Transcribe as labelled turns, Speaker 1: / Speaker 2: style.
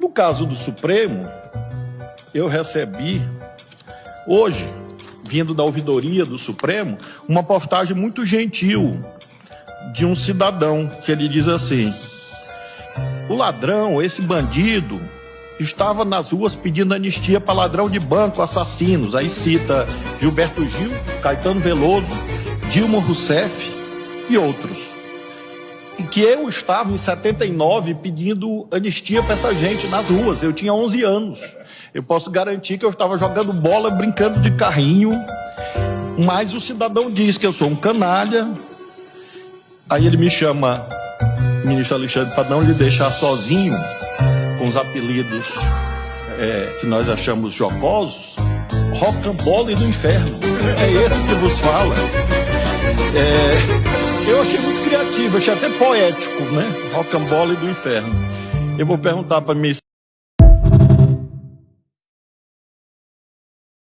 Speaker 1: No caso do Supremo, eu recebi hoje, vindo da ouvidoria do Supremo, uma postagem muito gentil de um cidadão, que ele diz assim: o ladrão, esse bandido, estava nas ruas pedindo anistia para ladrão de banco, assassinos. Aí cita Gilberto Gil, Caetano Veloso, Dilma Rousseff e outros. E que eu estava em 79 pedindo anistia para essa gente nas ruas. Eu tinha 11 anos. Eu posso garantir que eu estava jogando bola, brincando de carrinho. Mas o cidadão diz que eu sou um canalha. Aí ele me chama, ministro Alexandre, para não lhe deixar sozinho com os apelidos que nós achamos jocosos. Rocambole do inferno. É esse que vos fala. Eu achei muito criativo, achei até poético, né? Rocambole do inferno. Eu vou perguntar para minha